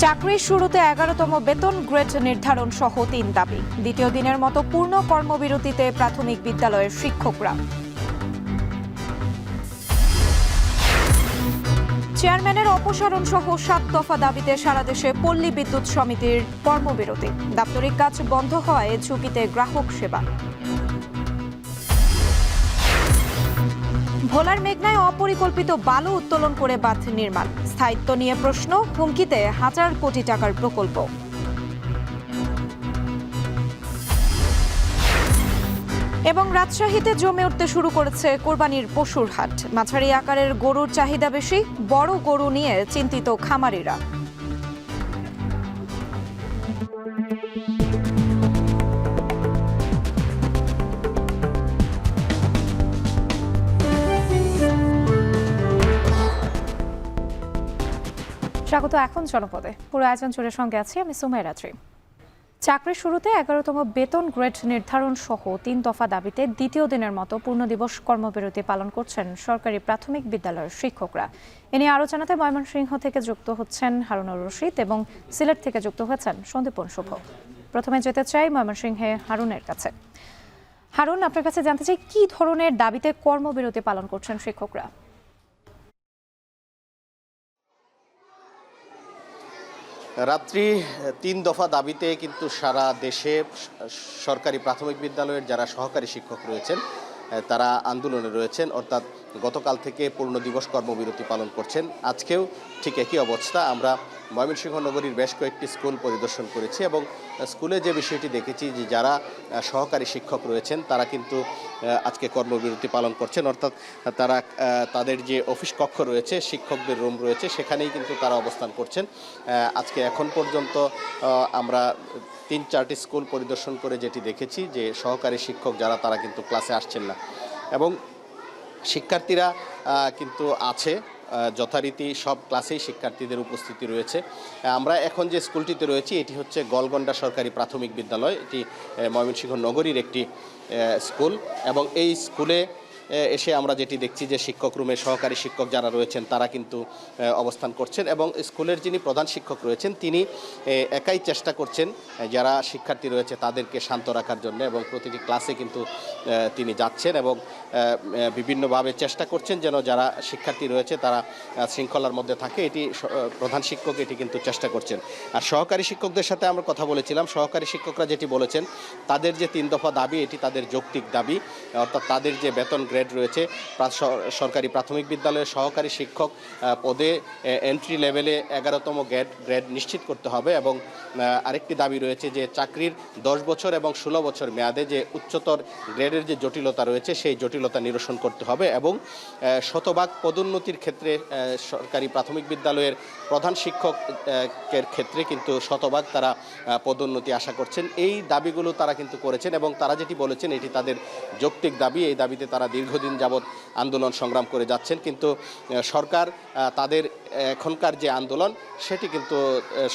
চাকরির শুরুতে 11তম বেতন গ্রেড নির্ধারণ সহ 3 দাবি। দ্বিতীয় দিনের মতো পূর্ণ কর্মবিরতিতে প্রাথমিক বিদ্যালয়ের শিক্ষকরা। চেয়ারম্যানের অপসারণ সহ 7 দফা দাবিতে সারা দেশে পল্লী বিদ্যুৎ সমিতির কর্মবিরতি। দাপ্তরিক কাজ বন্ধ হওয়ায় ঝুঁকিতে গ্রাহক সেবা। ভোলার মেঘনায় অপরিকল্পিত বালু উত্তোলন করে বাঁধ নির্মাণ। স্থায়িত্ব নিয়ে প্রশ্ন, হুমকিতে হাজার কোটি টাকার প্রকল্প। এবং রাজশাহীতে জমে উঠতে শুরু করেছে কোরবানির পশুর হাট। মাঝারি আকারের গরুর চাহিদা বেশি, বড় গরু নিয়ে চিন্তিত খামারিরা। স্বাগত এখন জনপদে। পুরো আয়োজন জুড়ে সঙ্গে আছি আমি সুমাইয়া রাত্রি। চাকরির শুরুতে 11তম বেতন গ্রেড নির্ধারণ সহ 3 দফা দাবিতে দ্বিতীয় দিনের মতো পূর্ণ দিবস কর্মবিরতি পালন করছেন সরকারি প্রাথমিক বিদ্যালয়ের শিক্ষকরা। এ নিয়ে আরও জানাতে ময়মনসিংহ থেকে যুক্ত হচ্ছেন হারুনুর রশিদ এবং সিলেট থেকে যুক্ত হয়েছেন সন্দীপন শুভ। প্রথমে যেতে চাই ময়মনসিংহে হারুনের কাছে। হারুন, আপনার কাছে জানতে চাই কি ধরনের দাবিতে কর্মবিরতি পালন করছেন শিক্ষকরা? রাত্রি 3 দফা দাবিতে কিন্তু সারা দেশে সরকারি প্রাথমিক বিদ্যালয়ের যারা সহকারী শিক্ষক রয়েছেন তারা আন্দোলনে রয়েছেন, অর্থাৎ গতকাল থেকে পূর্ণ দিবস কর্মবিরতি পালন করছেন। আজকেও ঠিক একই অবস্থা। আমরা ময়মনসিংহ নগরীর বেশ কয়েকটি স্কুল পরিদর্শন করেছি এবং স্কুলে যে বিষয়টি দেখেছি যে যারা সহকারী শিক্ষক রয়েছেন তারা কিন্তু আজকে কর্মবিরতি পালন করছেন, অর্থাৎ তারা তাদের যে অফিস কক্ষ রয়েছে, শিক্ষকদের রুম রয়েছে, সেখানেই কিন্তু তারা অবস্থান করছেন। আজকে এখন পর্যন্ত আমরা 3-4টি স্কুল পরিদর্শন করে যেটি দেখেছি যে সহকারী শিক্ষক যারা তারা কিন্তু ক্লাসে আসছেন না এবং শিক্ষার্থীরা কিন্তু আছে যথারীতি সব ক্লাসেই শিক্ষার্থীদের উপস্থিতি রয়েছে। আমরা এখন যে স্কুলটিতে রয়েছি এটি হচ্ছে গলগন্ডা সরকারি প্রাথমিক বিদ্যালয়। এটি ময়মনসিংহ নগরীর একটি স্কুল এবং এই স্কুলে এসে আমরা যেটি দেখছি যে শিক্ষক রুমে সহকারী শিক্ষক যারা রয়েছেন তারা কিন্তু অবস্থান করছেন এবং স্কুলের যিনি প্রধান শিক্ষক রয়েছেন তিনি একাই চেষ্টা করছেন যারা শিক্ষার্থী রয়েছে তাদেরকে শান্ত রাখার জন্য এবং প্রতিটি ক্লাসে কিন্তু তিনি যাচ্ছেন এবং বিভিন্নভাবে চেষ্টা করছেন যেন যারা শিক্ষার্থী রয়েছে তারা শৃঙ্খলার মধ্যে থাকে। এটি প্রধান শিক্ষক এটি কিন্তু চেষ্টা করছেন। আর সহকারী শিক্ষকদের সাথে আমরা কথা বলেছিলাম, সহকারী শিক্ষকরা যেটি বলেছেন তাদের যে 3 দফা দাবি এটি তাদের যৌক্তিক দাবি, অর্থাৎ তাদের যে বেতন গ্রেড রয়েছে সরকারি প্রাথমিক বিদ্যালয়ের সহকারী শিক্ষক পদে এন্ট্রি লেভেলে 11তম গ্রেড নিশ্চিত করতে হবে এবং আরেকটি দাবি রয়েছে যে চাকরির 10 বছর এবং 16 বছর মেয়াদে যে উচ্চতর গ্রেডের যে জটিলতা রয়েছে সেই জটিলতা নিরসন করতে হবে এবং শতভাগ পদোন্নতির ক্ষেত্রে সরকারি প্রাথমিক বিদ্যালয়ের প্রধান শিক্ষকের ক্ষেত্রে কিন্তু শতভাগ তারা পদোন্নতি আশা করছেন। এই দাবিগুলো তারা কিন্তু করেছেন এবং তারা যেটি বলেছেন এটি তাদের যৌক্তিক দাবি। এই দাবিতে তারা দীর্ঘদিন যাবৎ আন্দোলন সংগ্রাম করে যাচ্ছেন, কিন্তু সরকার তাদের এখনকার যে আন্দোলন সেটি কিন্তু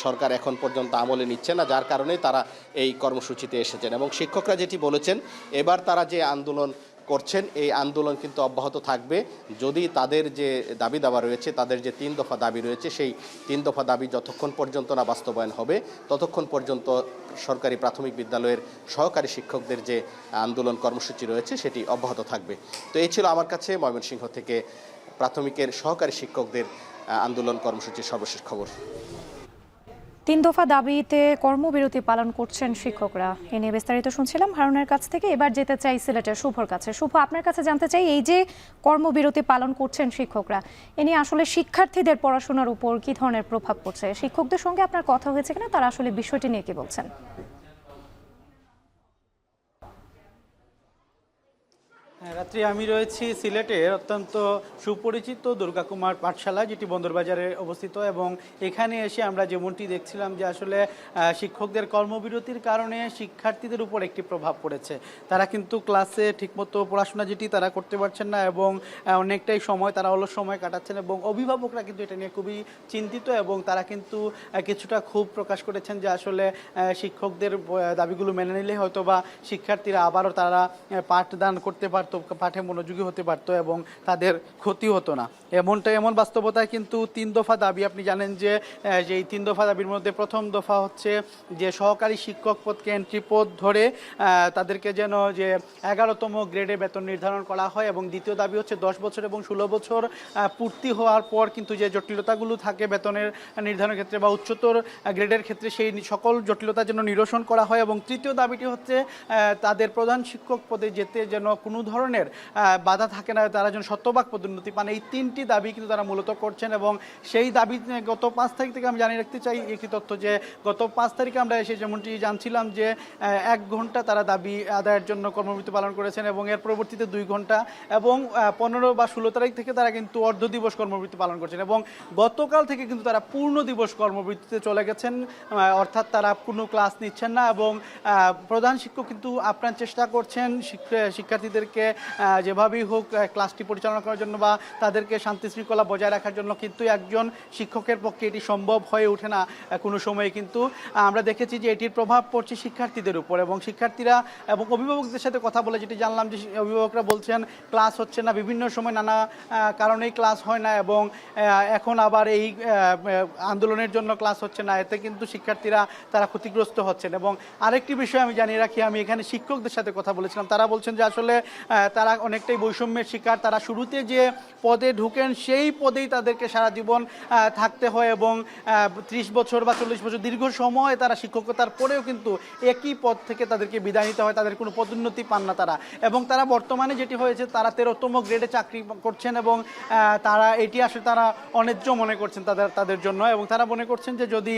সরকার এখন পর্যন্ত আমলে নিচ্ছে না, যার কারণে তারা এই কর্মসূচিতে এসেছেন এবং শিক্ষকরা যেটি বলেছেন এবার তারা যে আন্দোলন করছেন এই আন্দোলন কিন্তু অব্যাহত থাকবে যদি তাদের যে দাবি দাবা রয়েছে, তাদের যে 3 দফা দাবি রয়েছে সেই 3 দফা দাবি যতক্ষণ পর্যন্ত না বাস্তবায়ন হবে ততক্ষণ পর্যন্ত সরকারি প্রাথমিক বিদ্যালয়ের সহকারী শিক্ষকদের যে আন্দোলন কর্মসূচি রয়েছে সেটি অব্যাহত থাকবে। তো এই ছিল আমার কাছে ময়মনসিংহ থেকে প্রাথমিকের সহকারী শিক্ষকদের আন্দোলন কর্মসূচির সর্বশেষ খবর। 3 দফা দাবিতে কর্মবিরতি পালন করছেন শিক্ষকরা। এ নিয়ে বিস্তারিত শুনছিলাম হারুনের কাছ থেকে। এবার যেতে চাই সিলেটের শুভর কাছে। শুভ, আপনার কাছে জানতে চাই এই যে কর্মবিরতি পালন করছেন শিক্ষকরা, এ নিয়ে আসলে শিক্ষার্থীদের পড়াশোনার উপর কি ধরনের প্রভাব পড়ছে? শিক্ষকদের সঙ্গে আপনার কথা হয়েছে কিনা, তারা আসলে বিষয়টি নিয়ে কি বলছেন? রাত্রি আমি রয়েছি সিলেটের অত্যন্ত সুপরিচিত দুর্গাকুমার পাঠশালা, যেটি বন্দরবাজারে অবস্থিত এবং এখানে এসে আমরা যেমনটি দেখছিলাম যে আসলে শিক্ষকদের কর্মবিরতির কারণে শিক্ষার্থীদের উপর একটি প্রভাব পড়েছে। তারা কিন্তু ক্লাসে ঠিকমতো পড়াশোনা যেটি তারা করতে পারছেন না এবং অনেকটাই সময় তারা অলস সময় কাটাচ্ছেন এবং অভিভাবকরা কিন্তু এটা নিয়ে খুবই চিন্তিত এবং তারা কিন্তু কিছুটা ক্ষোভ প্রকাশ করেছেন যে আসলে শিক্ষকদের দাবিগুলো মেনে নিলে হয়তো বা শিক্ষার্থীরা আবারও তারা পাঠদান করতে পারত পারতো, পাঠে মনোযোগী হতে পারতো এবং তাদের ক্ষতি হতো না। এমন বাস্তবতায় কিন্তু 3 দফা দাবি, আপনি জানেন যে এই 3 দফা দাবির মধ্যে প্রথম দফা হচ্ছে যে সহকারী শিক্ষক পদকে এন্ট্রি পদ ধরে তাদেরকে যেন যে 11তম গ্রেডে বেতন নির্ধারণ করা হয়, এবং দ্বিতীয় দাবি হচ্ছে 10 বছর এবং 16 বছর পূর্তি হওয়ার পর কিন্তু যে জটিলতাগুলো থাকে বেতনের নির্ধারণের ক্ষেত্রে বা উচ্চতর গ্রেডের ক্ষেত্রে সেই সকল জটিলতা যেন নিরসন করা হয়। এবং তৃতীয় দাবিটি হচ্ছে তাদের প্রধান শিক্ষক পদে যেতে যেন কোনো ধরনের বাধা থাকে না, তারা যেন শতভাগ পদোন্নতি পান। এই 3টি দাবি কিন্তু তারা মূলত করছেন, এবং সেই দাবি গত 5 তারিখ থেকে আমি জানিয়ে রাখতে চাই একটি তথ্য যে গত 5 তারিখে আমরা এসে যেমনটি জানছিলাম যে 1 ঘন্টা তারা দাবি আদায়ের জন্য কর্মবিরতি পালন করেছেন, এবং এর পরবর্তীতে 2 ঘন্টা, এবং 15 বা 16 তারিখ থেকে তারা কিন্তু অর্ধ দিবস কর্মবিরতি পালন করছেন, এবং গতকাল থেকে কিন্তু তারা পূর্ণ দিবস কর্মবিরতিতে চলে গেছেন, অর্থাৎ তারা কোনো ক্লাস নিচ্ছেন না। এবং প্রধান শিক্ষক কিন্তু আপ্রাণ চেষ্টা করছেন শিক্ষার্থীদেরকে যেভাবেই হোক ক্লাসটি পরিচালনা করার জন্য বা তাদেরকে শান্তি শৃঙ্খলা বজায় রাখার জন্য, কিন্তু একজন শিক্ষকের পক্ষে এটি সম্ভব হয়ে ওঠে না কোনো সময়ে। কিন্তু আমরা দেখেছি যে এটির প্রভাব পড়ছে শিক্ষার্থীদের উপর, এবং শিক্ষার্থীরা এবং অভিভাবকদের সাথে কথা বলে যেটি জানলাম যে অভিভাবকরা বলছেন ক্লাস হচ্ছে না, বিভিন্ন সময় নানা কারণেই ক্লাস হয় না, এবং এখন আবার এই আন্দোলনের জন্য ক্লাস হচ্ছে না, এতে কিন্তু শিক্ষার্থীরা তারা ক্ষতিগ্রস্ত হচ্ছেন। এবং আরেকটি বিষয় আমি জানিয়ে রাখি, আমি এখানে শিক্ষকদের সাথে কথা বলেছিলাম, তারা বলছেন যে আসলে তারা অনেকটাই বৈষম্যের শিকার, তারা শুরুতে যে পদে ঢুকেন সেই পদেই তাদেরকে সারা জীবন থাকতে হয়, এবং 30 বছর বা 40 বছর দীর্ঘ সময় তারা শিক্ষকতার পরেও কিন্তু একই পদ থেকে তাদেরকে বিদায় নিতে হয়, তাদের কোনো পদোন্নতি পান না তারা। এবং তারা বর্তমানে যেটি হয়েছে, তারা 13তম গ্রেডে চাকরি করছেন, এবং তারা এটি আসলে তারা অন্যায্য মনে করছেন তাদের জন্য, এবং তারা মনে করছেন যে যদি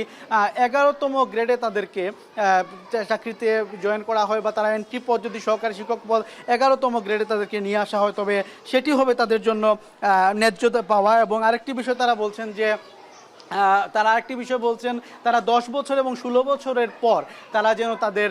11তম গ্রেডে তাদেরকে চাকরিতে জয়েন করা হয় বা তারা এন্ট্রি পদ যদি সহকারী শিক্ষক পদ 11তম গ্রেডে তাদেরকে নিয়ে আসা হয়, তবে সেটি হবে তাদের জন্য ন্যায্যতা পাওয়া। এবং আরেকটি বিষয় তারা বলছেন যে তারা 10 বছর এবং 16 বছরের পর তারা যেন তাদের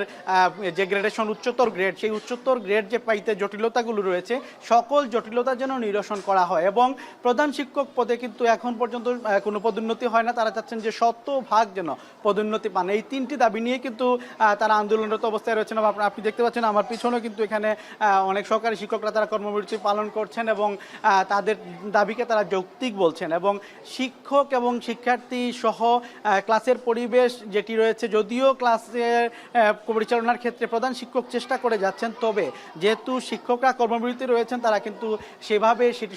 যে গ্রেডেশন উচ্চতর গ্রেড, সেই উচ্চতর গ্রেড যে পাইতে জটিলতাগুলো রয়েছে সকল জটিলতা যেন নিরসন করা হয়। এবং প্রধান শিক্ষক পদে কিন্তু এখন পর্যন্ত কোনো পদোন্নতি হয় না, তারা চাচ্ছেন যে 100% যেন পদোন্নতি পান। এই 3টি দাবি নিয়ে কিন্তু তারা আন্দোলনরত অবস্থায় রয়েছেন। আপনি দেখতে পাচ্ছেন আমার পিছনেও কিন্তু এখানে অনেক সহকারী শিক্ষকরা তারা কর্মবিরতি পালন করছেন, এবং তাদের দাবিকে তারা যৌক্তিক বলছেন। এবং শিক্ষক এবং শিক্ষার্থী সহ ক্লাসের পরিবেশ যেটি রয়েছে, যদিও ক্লাসের পরিচালনার ক্ষেত্রে প্রধান শিক্ষক চেষ্টা করে যাচ্ছেন, তবে যেহেতু শিক্ষকরা কর্মবিরতি রয়েছেন তারা কিন্তু সেভাবে সেটি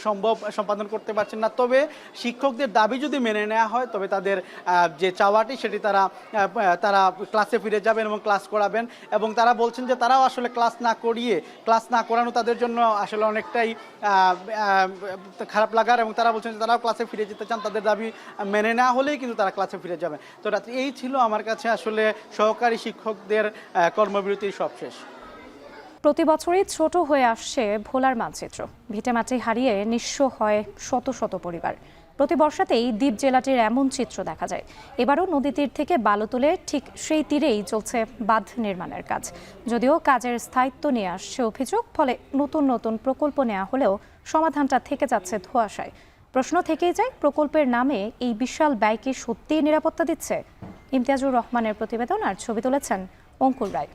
সম্পাদন করতে পারছেন না। তবে শিক্ষকদের দাবি যদি মেনে নেওয়া হয় তবে তাদের যে চাওয়াটি সেটি তারা ক্লাসে ফিরে যাবেন এবং ক্লাস করাবেন। এবং তারা বলছেন যে তারাও আসলে ক্লাস না করানো তাদের জন্য আসলে অনেকটাই খারাপ লাগার, এবং তারা বলছেন যে তারাও ক্লাসে ফিরে যেতে চান, তাদের দাবি মেনে না হলেই কিন্তু তারা ক্লাসে ফিরে যাবেন। তো রাত্রি এই ছিল আমার কাছে আসলে সহকারী শিক্ষকদের কর্মবিরতির সবশেষ। প্রতি বছরই ছোট হয়ে আসছে ভোলার মানচিত্র, ভিটেমাটি হারিয়ে নিঃস্ব হয় শত শত পরিবার। প্রতি বর্ষাতেই দ্বীপ জেলাটির এমন চিত্র দেখা যায়। এবারও নদী তীর থেকে বালু তুলে ঠিক সেই তীরেই চলছে বাঁধ নির্মাণের কাজ। যদিও কাজের স্থায়িত্ব নিয়ে আসছে অভিযোগ, ফলে নতুন নতুন প্রকল্প নেওয়া হলেও সমাধানটা থেকে যাচ্ছে ধোঁয়াশায়। প্রশ্ন থেকেই যায়, প্রকল্পের নামে এই বিশাল ব্যয় কি সত্যিই নিরাপত্তা দিচ্ছে? ইমতিয়াজুর রহমানের প্রতিবেদন আর ছবি তুলেছেন অঙ্কুর রায়।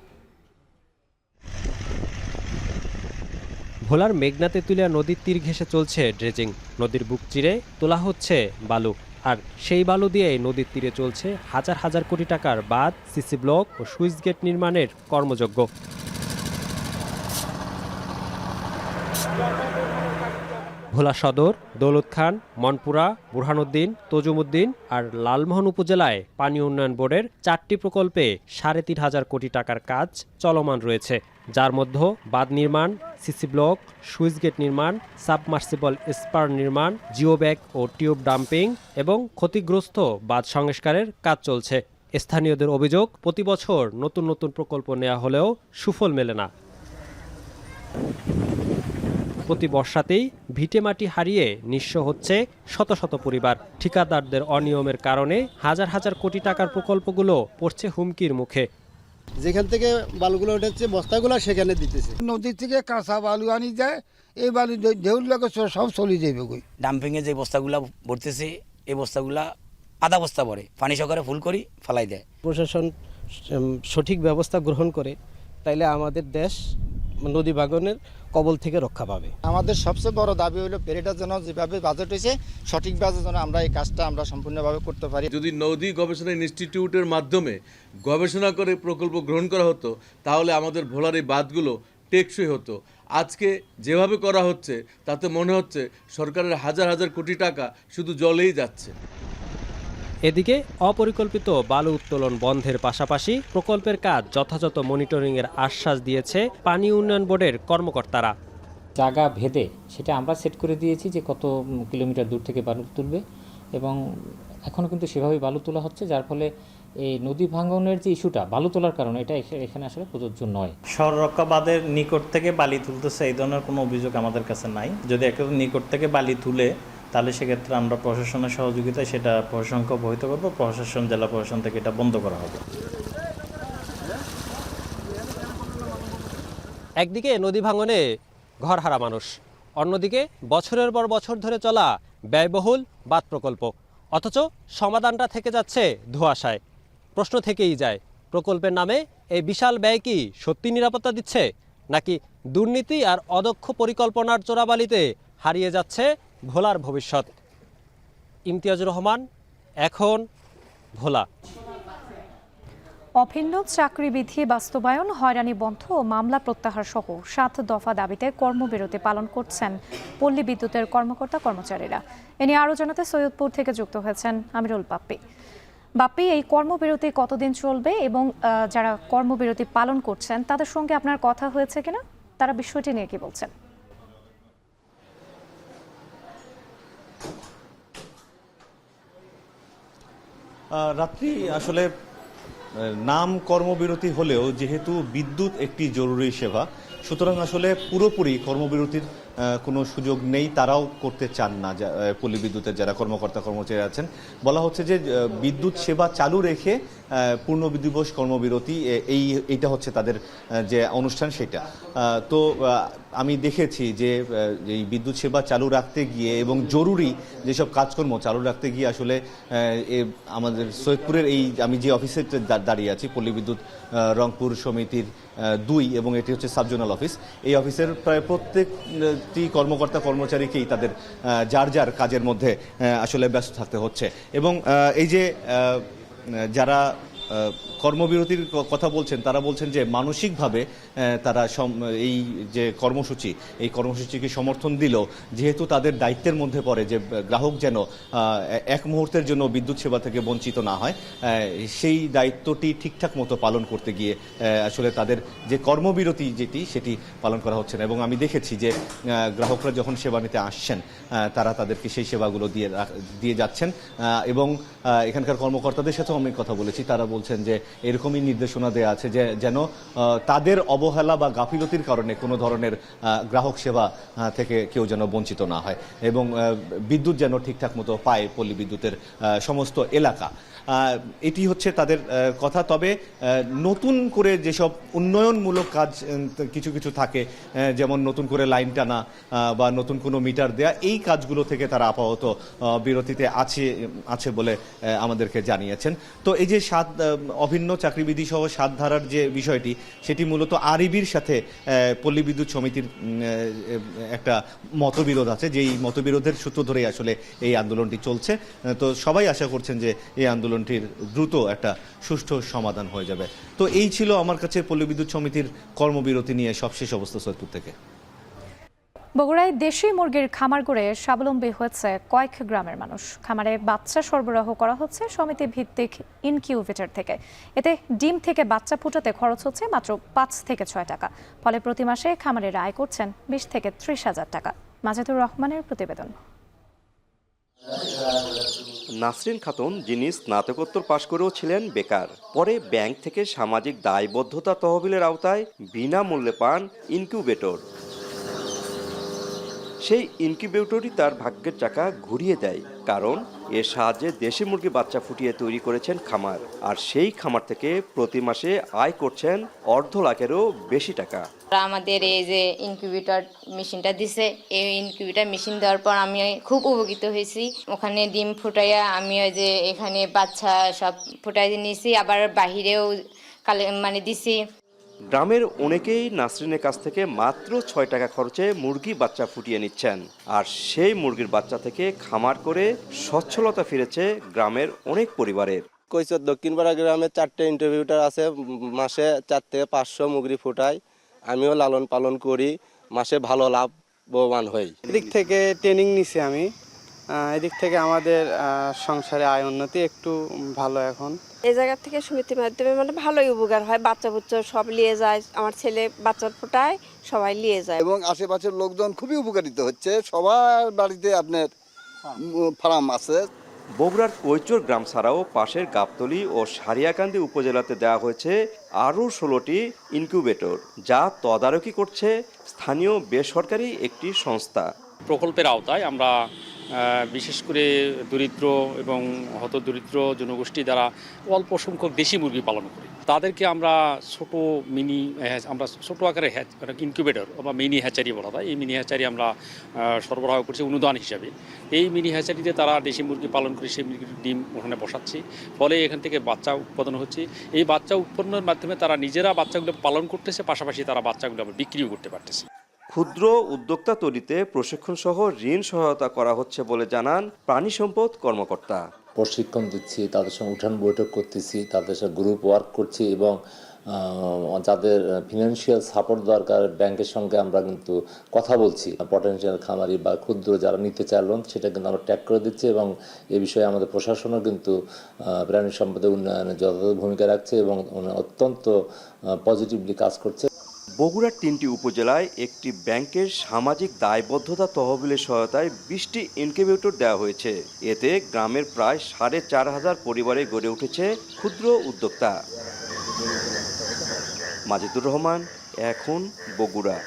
ভোলার মেঘনা তেঁতুলিয়া নদীর তীর ঘেঁষে চলছে ড্রেজিং। নদীর বুক চিরে তোলা হচ্ছে বালু, আর সেই বালু দিয়েই নদীর তীরে চলছে হাজার হাজার কোটি টাকার বাঁধ, সিসি ব্লক ও সুইচ গেট নির্মাণের কর্মযজ্ঞ। ভোলা সদর, দৌলত খান, মনপুরা, বুরহানুদ্দিন, তজুমুদ্দিন আর লালমোহন উপজেলায় পানি উন্নয়ন বোর্ডের 4টি প্রকল্পে 3.5 কোটি টাকার কাজ চলমান রয়েছে, যার মধ্যে বাঁধ নির্মাণ, সিসি ব্লক, সুইচ গেট নির্মাণ, সাবমার্সিবল স্পার নির্মাণ, জিও ব্যাগ ও টিউব ডাম্পিং এবং ক্ষতিগ্রস্ত বাঁধ সংস্কারের কাজ চলছে। স্থানীয়দের অভিযোগ, প্রতি বছর নতুন নতুন প্রকল্প নেওয়া হলেও সুফল মেলে না। প্রতি বর্ষাতেই ভিটেমাটি হারিয়ে নিঃস্ব হচ্ছে শত শত পরিবার। ঠিকাদারদের অনিয়মের কারণে হাজার হাজার কোটি টাকার প্রকল্পগুলো পড়ছে হুমকির মুখে। যেখান থেকে বালুগুলো উঠেছে বস্তাগুলো সেখানে দিতেছে। নদী থেকে কাঁচা বালু আনি যায়, এই বালু ঢেউর লাগে সব চলে যাবে। ডাম্পিংয়ে যে বস্তাগুলা ভরতেছে এই বস্তাগুলা আধা বস্তা ভরে পানি সহকারে ফুল করি ফালাই দেয়। প্রশাসন সঠিক ব্যবস্থা গ্রহণ করে তাইলে আমাদের দেশ নদী ভাঙনের কবল থেকে রক্ষা পাবে। আমাদের সবচেয়ে বড় দাবি হলো ফেরিটা যেন যেভাবে বাজেট হয়েছে সঠিকভাবে যেন আমরা এই কাজটা আমরা সম্পূর্ণভাবে করতে পারি। যদি নদী গবেষণা ইনস্টিটিউটের মাধ্যমে গবেষণা করে প্রকল্প গ্রহণ করা হতো তাহলে আমাদের ভোলার এই বাঁধগুলো টেকসই হতো। আজকে যেভাবে করা হচ্ছে তাতে মনে হচ্ছে সরকারের হাজার হাজার কোটি টাকা শুধু জলেই যাচ্ছে। এদিকে অপরিকল্পিত বালু উত্তোলন বন্ধের পাশাপাশি প্রকল্পের কাজ যথাযথ মনিটরিংয়ের আশ্বাস দিয়েছে পানি উন্নয়ন বোর্ডের কর্মকর্তারা। জায়গা ভেদে সেটা আমরা সেট করে দিয়েছি যে কত কিলোমিটার দূর থেকে বালু তুলবে, এবং এখনও কিন্তু সেভাবেই বালু তোলা হচ্ছে, যার ফলে এই নদী ভাঙনের যে ইস্যুটা বালু তোলার কারণে এটা এখানে আসলে প্রযোজ্য নয়। শহররক্ষা বাঁধের নিকট থেকে বালি তুলতেছে এই ধরনের কোনো অভিযোগ আমাদের কাছে নাই। যদি একেবারে নিকট থেকে বালি তুলে তাহলে সেক্ষেত্রে আমরা প্রশাসনের সহযোগিতায় সেটা প্রশাসনকে অবহিত করবো, প্রশাসন জেলা প্রশাসন থেকে এটা বন্ধ করা হবে। একদিকে নদী ভাঙনে ঘরহারা মানুষ, অন্যদিকে বছরের পর বছর ধরে চলা ব্যয়বহুল বাঁধ প্রকল্প, অথচ সমাধানটা থেকে যাচ্ছে ধোঁয়াশায়। প্রশ্ন থেকেই যায়, প্রকল্পের নামে এই বিশাল ব্যয় কি সত্যি নিরাপত্তা দিচ্ছে, নাকি দুর্নীতি আর অদক্ষ পরিকল্পনার চোরাবালিতে হারিয়ে যাচ্ছে ভোলার ভবিষ্যৎ? ইমতিয়াজুর রহমান, এখন ভোলা। অভিন্ন চাকরিবিধি বাস্তবায়ন, হয়রানি বন্ধ ও মামলা প্রত্যাহার সহ 7 দফা দাবিতে কর্মবিরতি পালন করছেন পল্লী বিদ্যুতের কর্মকর্তা কর্মচারীরা। এ নিয়ে আরও জানাতে সৈয়দপুর থেকে যুক্ত হয়েছেন আমিরুল বাপ্পি। বাপ্পি, এই কর্মবিরতি কতদিন চলবে এবং যারা কর্মবিরতি পালন করছেন তাদের সঙ্গে আপনার কথা হয়েছে কিনা, তারা বিষয়টি নিয়ে কি বলছেন? রাত্রি আসলে নাম কর্মবিরতি হলেও যেহেতু বিদ্যুৎ একটি জরুরি সেবা, সুতরাং আসলে পুরোপুরি কর্মবিরতির কোনো সুযোগ নেই, তারাও করতে চান না। পল্লী বিদ্যুতের যারা কর্মকর্তা কর্মচারী আছেন, বলা হচ্ছে যে বিদ্যুৎ সেবা চালু রেখে পূর্ণ দিবস কর্মবিরতি, এইটা হচ্ছে তাদের যে অনুষ্ঠান সেটা। তো আমি দেখেছি যে এই বিদ্যুৎ সেবা চালু রাখতে গিয়ে এবং জরুরি যেসব কাজকর্ম চালু রাখতে গিয়ে আসলে আমাদের সৈয়দপুরের এই আমি যে অফিসে দাঁড়িয়ে আছি, পল্লী বিদ্যুৎ রংপুর সমিতির 2 এবং এটি হচ্ছে সাবজোনাল অফিস, এই অফিসের প্রায় প্রত্যেকটি কর্মকর্তা কর্মচারীকেই তাদের যার যার কাজের মধ্যে আসলে ব্যস্ত থাকতে হচ্ছে। এবং এই যে যারা কর্মবিরতির কথা বলছেন তারা বলছেন যে মানসিকভাবে তারা এই যে কর্মসূচি, এই কর্মসূচিকে সমর্থন দিল, যেহেতু তাদের দায়িত্বের মধ্যে পড়ে যে গ্রাহক যেন এক মুহূর্তের জন্য বিদ্যুৎ সেবা থেকে বঞ্চিত না হয়, সেই দায়িত্বটি ঠিকঠাক মতো পালন করতে গিয়ে আসলে তাদের যে কর্মবিরতি সেটি পালন করা হচ্ছে না। এবং আমি দেখেছি যে গ্রাহকরা যখন সেবা নিতে আসছেন তারা তাদেরকে সেই সেবাগুলো দিয়ে যাচ্ছেন। এবং এখানকার কর্মকর্তাদের সাথেও আমি কথা বলেছি, তারা বলছেন যে এরকমই নির্দেশনা দেওয়া আছে যে যেন তাদের অবহেলা বা গাফিলতির কারণে কোনো ধরনের গ্রাহক সেবা থেকে কেউ যেন বঞ্চিত না হয়, এবং বিদ্যুৎ যেন ঠিকঠাক মতো পায় পল্লী বিদ্যুতের সমস্ত এলাকা। এটি হচ্ছে তাদের কথা। তবে নতুন করে যেসব উন্নয়নমূলক কাজ কিছু কিছু থাকে, যেমন নতুন করে লাইন টানা বা নতুন কোনো মিটার দেয়া, এই কাজগুলো থেকে তারা আপাতত বিরতিতে আছে বলে আমাদেরকে জানিয়েছেন। তো এই যে অভিন্ন চাকরিবিধি সহ 7 ধারার যে বিষয়টি, সেটি মূলত আরইবির সাথে পল্লী বিদ্যুৎ সমিতির একটা মতবিরোধ আছে, যেই মতবিরোধের সূত্র ধরেই আসলে এই আন্দোলনটি চলছে। তো সবাই আশা করছেন যে এই আন্দোলনটির দ্রুত একটা সুষ্ঠু সমাধান হয়ে যাবে। তো এই ছিল আমার কাছে পল্লী বিদ্যুৎ সমিতির কর্মবিরতি নিয়ে সবশেষ অবস্থা সৈয়দপুর থেকে। বগুড়ায় দেশি মুরগির খামার করে স্বাবলম্বী হয়েছে কয়েক গ্রামের মানুষ। খামারে বাচ্চা সরবরাহ করা হচ্ছে সমিতি ভিত্তিক ইনকিউবেটর থেকে। এতে ডিম থেকে বাচ্চা ফুটাতে খরচ হচ্ছে মাত্র 5 থেকে 6 টাকা। ফলে প্রতি মাসে খামারের আয় করছেন 20 থেকে 30 হাজার টাকা। মাজিদুর রহমানের প্রতিবেদন। নাসরিন খাতুন, যিনি স্নাতকোত্তর পাশ করেও ছিলেন বেকার, পরে ব্যাংক থেকে সামাজিক দায়বদ্ধতা তহবিলের আওতায় বিনামূল্যে পান ইনকিউবেটর। সেই ইনকিউবেটরই তার ভাগ্যের চাকা ঘুরিয়ে দেয়, কারণ এর সাহায্যে দেশি মুরগি বাচ্চা ফুটিয়ে তৈরি করেছেন খামার, আর সেই খামার থেকে প্রতি মাসে আয় করছেন 2.5 লাখেরও বেশি টাকা। আমাদের এই যে ইনকিউবেটর মেশিনটা দিছে, এই ইনকিউবেটর মেশিন দেওয়ার পর আমি খুব উপকৃত হয়েছি। ওখানে ডিম ফুটাইয়া আমি ওই যে এখানে বাচ্চা সব ফুটাই নিয়েছি, আবার বাহিরেও দিছি। গ্রামের অনেকেই নাসরিনের কাছ থেকে মাত্র 6 টাকা খরচে মুরগি বাচ্চা ফুটিয়ে নিচ্ছেন। আর সেই মুরগির বাচ্চা থেকে খামার করে সচ্ছলতা ফিরেছে গ্রামের অনেক পরিবারের। কৈশোর দক্ষিণপাড়া গ্রামে 4টে ইন্টারভিউটার আছে, মাসে 4 থেকে 500 মুরগি ফুটাই। আমিও লালন পালন করি, মাসে ভালো লাভবান হই। এদিক থেকে ট্রেনিং নিছি আমি, এদিক থেকে আমাদের সংসারে আয় উন্নতি একটু ভালো এখন। এই জায়গা থেকে সমিতির মাধ্যমে মানে ভালোই উপকার হয়, বাচ্চা বুচ্চা সব নিয়ে যায়, আমার ছেলে বাচ্চা ফোটায়, সবাই নিয়ে যায় এবং আশেপাশের লোকজন খুবই উপকারিত হচ্ছে, সবার বাড়িতে আপনার ফার্ম আছে। বগুড়ার কৈচর গ্রাম ছাড়াও পাশের গাবতলী ও সারিয়াকান্দি উপজেলাতে দেওয়া হয়েছে আরও 16টি ইনকিউবেটর, যা তদারকি করছে স্থানীয় বেসরকারি একটি সংস্থা। প্রকল্পের আওতায় আমরা বিশেষ করে দরিদ্র এবং হতদরিদ্র জনগোষ্ঠী দ্বারা অল্প সংখ্যক দেশি মুরগি পালন করি। তাদেরকে আমরা ছোট আকারে ইনকিউবেটর বা মিনি হ্যাচারি বলা হয়, এই মিনি হ্যাচারি আমরা সরবরাহ করছি অনুদান হিসাবে। এই মিনি হ্যাচারিতে তারা দেশি মুরগি পালন করে সেই মুরগির ডিম ওখানে বসাচ্ছি, ফলে এখান থেকে বাচ্চা উৎপাদন হচ্ছে। এই বাচ্চা উৎপন্নের মাধ্যমে তারা নিজেরা বাচ্চাগুলো পালন করতেছে, পাশাপাশি তারা বাচ্চাগুলো আবার বিক্রিও করতে পারতেছে। ক্ষুদ্র উদ্যোক্তা তৈরিতে প্রশিক্ষণ সহ ঋণ সহায়তা করা হচ্ছে বলে জানান প্রাণী সম্পদ কর্মকর্তা। প্রশিক্ষণ দিচ্ছি, তাদের সঙ্গে উঠান বৈঠক করতেছি, তাদের সাথে গ্রুপ ওয়ার্ক করছি এবং যাদের ফিনান্সিয়াল সাপোর্ট দরকার ব্যাংকের সঙ্গে আমরা কিন্তু কথা বলছি। পটেনশিয়াল খামারি বা ক্ষুদ্র যারা নিতে চায় লোন, সেটা কিন্তু আমরা ট্যাগ করে দিচ্ছি এবং এ বিষয়ে আমাদের প্রশাসনও কিন্তু প্রাণী সম্পদের উন্নয়নে যথাযথ ভূমিকা রাখছে এবং অত্যন্ত পজিটিভলি কাজ করছে। বগুড়ার 3টি উপজেলায় একটি ব্যাংকের সামাজিক দায়বদ্ধতা তহবিলের সহায়তায় 20টি ইনকিউবেটর দেওয়া হয়েছে। এতে গ্রামের প্রায় 4500 পরিবারে গড়ে উঠেছে ক্ষুদ্র উদ্যোক্তা। মাজিদুর রহমান, এখন বগুড়া।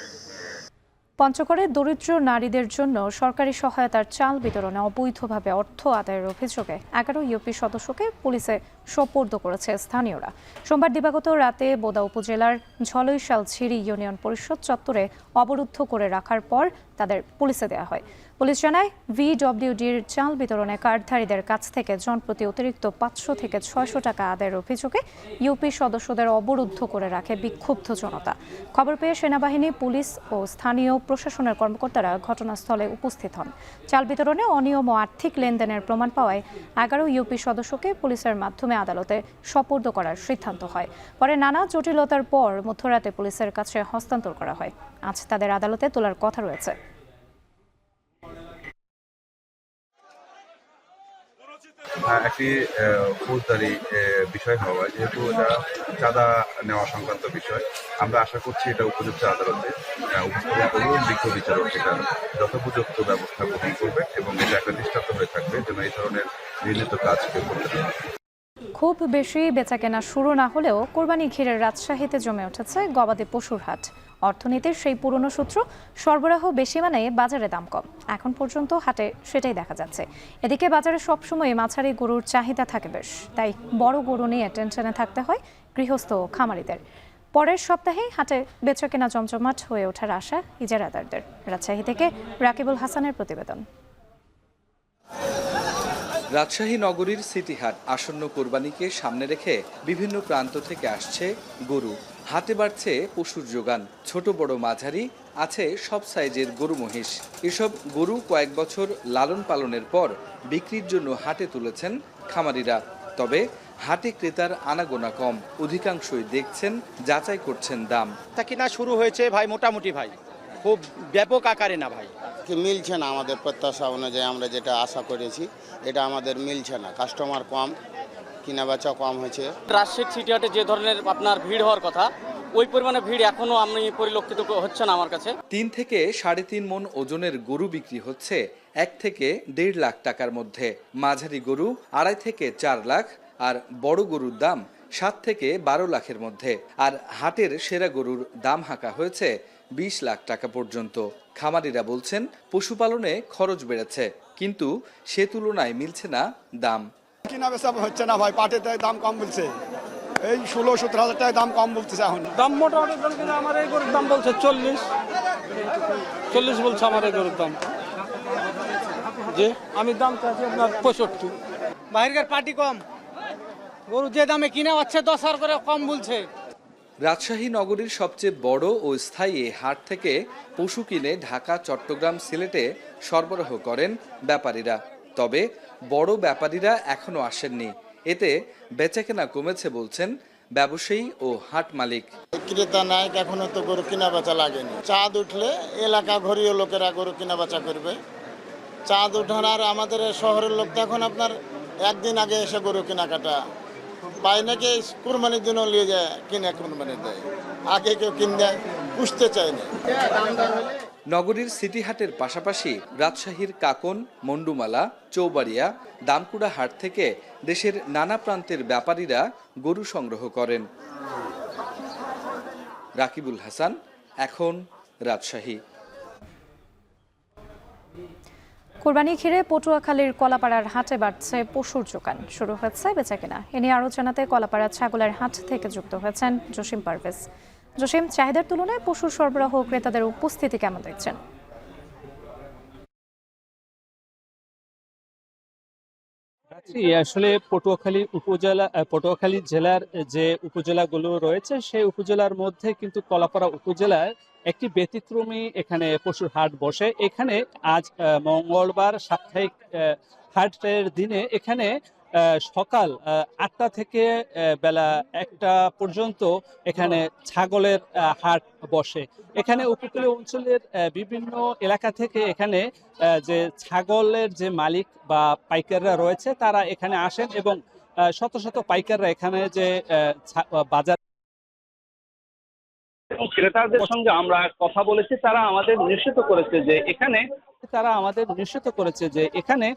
পঞ্চগড়ে দরিদ্র নারীদের জন্য সরকারি সহায়তার চাল বিতরণে অবৈধভাবে অর্থ আদায়ের অভিযোগে 11 ইউপি সদস্যকে পুলিশে সোপর্দ করেছে স্থানীয়রা। সোমবার দিবাগত রাতে বোদা উপজেলার ঝলইশালছিড়ি ইউনিয়ন পরিষদ চত্বরে অবরুদ্ধ করে রাখার পর তাদের পুলিশে দেওয়া হয়। পুলিশ জানায়, ভিডব্লিউডির চাল বিতরণে কার্ডধারীদের কাছ থেকে জনপ্রতি অতিরিক্ত 500 থেকে 600 টাকা আদায়ের অভিযোগে ইউপি সদস্যদের অবরুদ্ধ করে রাখে বিক্ষুব্ধ জনতা। খবর পেয়ে সেনাবাহিনী, পুলিশ ও স্থানীয় প্রশাসনের কর্মকর্তারা ঘটনাস্থলে উপস্থিত হন। চাল বিতরণে অনিয়ম ও আর্থিক লেনদেনের প্রমাণ পাওয়ায় 11 ইউপি সদস্যকে পুলিশের মাধ্যমে আদালতে সোপর্দ করার সিদ্ধান্ত হয়। পরে নানা জটিলতার পর মধ্যরাতে পুলিশের কাছে হস্তান্তর করা হয়। আজ তাদের আদালতে তোলার কথা রয়েছে। একটি ফৌজদারি বিষয় হওয়া, যেহেতু এটা চাঁদা নেওয়া সংক্রান্ত বিষয়, আমরা আশা করছি এটা উপযুক্ত আদালতে উপস্থাপন করবে। বিজ্ঞ বিচারক এটা যথোপযুক্ত ব্যবস্থা গ্রহণ করবে এবং এটা একটা দৃষ্টান্ত হয়ে থাকবে যেন এই ধরনের ঘৃণিত কাজ কেউ করতে পারে। খুব বেশি বেচাকেনা শুরু না হলেও কোরবানি ঘিরে রাজশাহীতে জমে উঠেছে গবাদি পশুর হাট। অর্থনীতির সেই পুরনো সূত্র, সরবরাহ বেশি মানে বাজারে দাম কম। এখন পর্যন্ত হাটে সেটাই দেখা যাচ্ছে। এদিকে বাজারে সবসময় মাঝারি গরুর চাহিদা থাকে বেশ, তাই বড় গরু নিয়ে টেনশনে থাকতে হয় গৃহস্থ খামারিদের। পরের সপ্তাহে হাটে বেচাকেনা জমজমাট হয়ে ওঠার আশা ইজারাদারদের। রাজশাহী থেকে রাকিবুল হাসানের প্রতিবেদন। রাজশাহী নগরীর সিটিহাট আসন্ন কোরবানিকে সামনে রেখে বিভিন্ন প্রান্ত থেকে আসছে গরু। হাটে বাড়ছে পশুর যোগান, ছোট বড় মাঝারি আছে সব সাইজের গরু মহিষ। এসব গরু কয়েক বছর লালন পালনের পর বিক্রির জন্য হাটে তুলেছেন খামারিরা। তবে হাটে ক্রেতার আনাগোনা কম, অধিকাংশই দেখছেন, যাচাই করছেন দাম। তা কিনা শুরু হয়েছে ভাই, মোটামুটি ভাই, খুব ব্যাপক আকারে না ভাই, মিলছে না আমাদের প্রত্যাশা অনুযায়ী। আমরা যেটা আশা করেছি এটা আমাদের মিলছে না, কাস্টমার কম, কিনা বেচা কম হয়েছে। রাজশাহী সিটি হাটে যে ধরনের আপনার ভিড় হওয়ার কথা, ওই পরিমাণে ভিড় এখনো আমি পরিলক্ষিত হচ্ছে না আমার কাছে। 3 থেকে 3.5 মণ ওজনের গরু বিক্রি হচ্ছে 1 থেকে 1.5 লাখ টাকার মধ্যে। মাঝারি গরু 2.5 থেকে 4 লাখ, আর বড় গরুর দাম 7 থেকে 12 লাখের মধ্যে। আর হাটের সেরা গরুর দাম হাঁকা হয়েছে 20 লাখ টাকা পর্যন্ত। খামারিরা বলছেন, পশুপালনে খরচ বেড়েছে, কিন্তু সে তুলনায় মিলছে না দাম। কিনা বেচা হচ্ছে না ভাই, পাটের দাম কম বলছে, এই 16-17 হাজার টাকা দাম কম বলতেছে। এখন দাম মোটামুটি আমার এই গরুর দাম বলছে 40 বলছে আমার এই গরুর দাম। যে আমি দাম চাচ্ছি আপনার 65। বাইরের পার্টি কম, গরু যে দামে কিনা হচ্ছে 10 হাজার করে কম বলছে। রাজশাহী নগরীর সবচেয়ে বড় ও স্থায়ী হাট থেকে পশু কিনে ঢাকা, চট্টগ্রাম, সিলেটে সরবরাহ করেন ব্যাপারীরা। তবে বড় ব্যাপারীরা এখনো আসেননি। এতে বেচাকেনা কমেছে বলছেন ব্যবসায়ী ও হাট মালিক। ক্রেতা নাই, এখনো তো গরু কিনা বেচা লাগেনি। চাঁদ উঠলে এলাকা ঘরীয় লোকেরা গরু কিনা বেচা করবে। চাঁদ উঠান আর আমাদের শহরের লোক তো এখন আপনার একদিন আগে এসে গরু কেনাকাটা পায় নাকি কুরবানির জন্য নিয়ে যায়, কিনে কুরবানি দেয়। আগে কেউ কিনে পুষতে চায় না। নগরীর সিটি হাটের পাশাপাশি রাজশাহীর কাকন, মন্ডুমালা, চৌবাড়িয়া, দামকুড়া হাট থেকে দেশের নানা প্রান্তের ব্যাপারীরা গরু সংগ্রহ করেন। রাকিবুল হাসান, এখন রাজশাহী। কোরবানি ঘিরে পটুয়াখালীর কলাপাড়ার হাটে বাড়ছে পশুর যোগান, শুরু হয়েছে বেচাকেনা। এ নিয়ে আরও জানাতে কলাপাড়ার ছাগলের হাট থেকে যুক্ত হয়েছেন জসিম পারভেজ। জসিম, চাহিদার তুলনায় পশুর সরবরাহ ক্রেতাদের উপস্থিতি কেমন দেখছেন? আসলে পটুয়াখালী জেলার যে উপজেলাগুলো রয়েছে সেই উপজেলার মধ্যে কিন্তু কলাপাড়া উপজেলার একটি ব্যতিক্রমী এখানে পশুর হাট বসে। এখানে আজ মঙ্গলবার সাপ্তাহিক হাটের দিনে এখানে সকাল ৮টা থেকে বেলা ১টা পর্যন্ত এখানে ছাগলের হাট বসে। এখানে উপকূলীয় অঞ্চলের বিভিন্ন এলাকা থেকে এখানে যে ছাগলের যে মালিক বা পাইকাররা রয়েছে তারা এখানে আসেন এবং শত শত পাইকাররা এখানে যে বাজার ক্রেতাদের সঙ্গে আমরা কথা বলেছি, তারা আমাদের নিশ্চিত করেছে যে এখানে